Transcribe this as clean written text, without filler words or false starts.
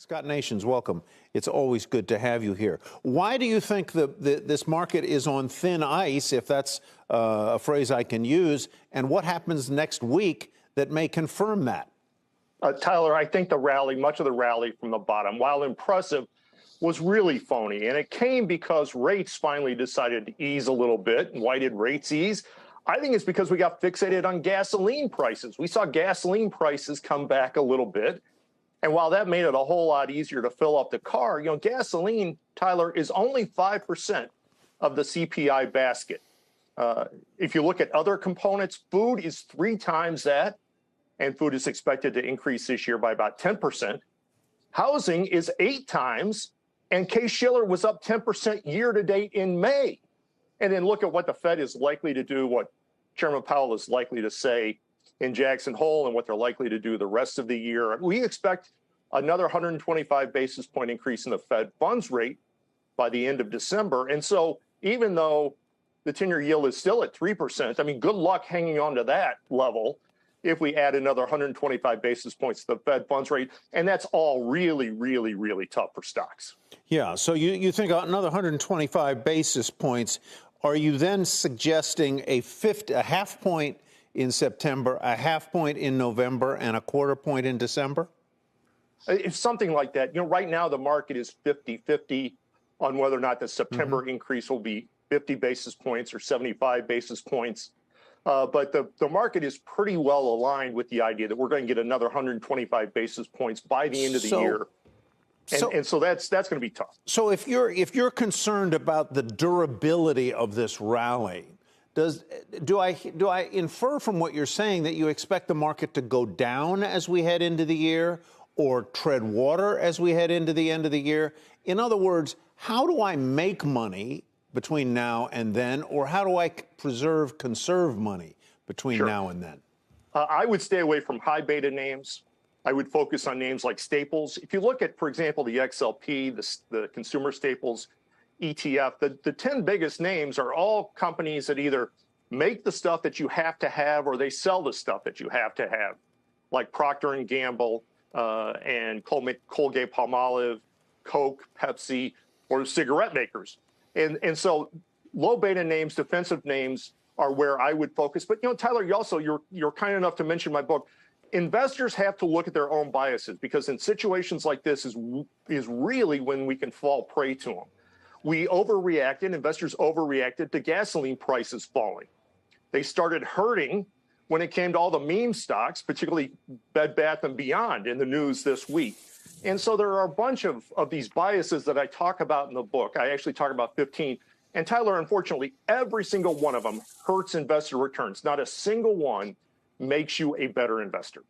Scott Nations, welcome. It's always good to have you here. Why do you think this market is on thin ice, if that's a phrase I can use, and what happens next week that may confirm that? Tyler, I think the rally, much of the rally from the bottom, while impressive, was really phony. And it came because rates finally decided to ease a little bit. And why did rates ease? I think it's because we got fixated on gasoline prices. We saw gasoline prices come back a little bit. And while that made it a whole lot easier to fill up the car, gasoline, Tyler, is only 5% of the CPI basket. If you look at other components, food is 3 times that, and food is expected to increase this year by about 10%. Housing is 8 times, and Case-Shiller was up 10% year to date in May. And then look at what the Fed is likely to do, what Chairman Powell is likely to say in Jackson Hole, and what they're likely to do the rest of the year. We expect another 125 basis point increase in the Fed funds rate by the end of December. And so even though the 10-year yield is still at 3%, I mean, good luck hanging on to that level if we add another 125 basis points to the Fed funds rate. And that's all really, really, really tough for stocks. Yeah, so you think another 125 basis points. Are you then suggesting a half point in September, a half point in November, and a quarter point in December? It's something like that. Right now the market is 50-50 on whether or not the September increase will be 50 basis points or 75 basis points. But the market is pretty well aligned with the idea that we're going to get another 125 basis points by the end of the year. And so that's going to be tough. So if you're concerned about the durability of this rally, do I infer from what you're saying that you expect the market to go down as we head into the year, or tread water as we head into the end of the year? In other words, how do I make money between now and then, or how do I conserve money between now and then? I would stay away from high beta names. I would focus on names like staples. If you look at, for example, the XLP, the consumer staples ETF, the 10 biggest names are all companies that either make the stuff that you have to have, or they sell the stuff that you have to have, like Procter & Gamble and Colgate-Palmolive, Coke, Pepsi, or cigarette makers. And so low beta names, defensive names are where I would focus. But, Tyler, you're kind enough to mention my book. Investors have to look at their own biases, because in situations like this is really when we can fall prey to them. Investors overreacted to gasoline prices falling. They started hurting when it came to all the meme stocks, particularly Bed Bath & Beyond in the news this week. And so there are a bunch of these biases that I talk about in the book. I actually talk about 15. And Tyler, unfortunately, every single one of them hurts investor returns. Not a single one makes you a better investor.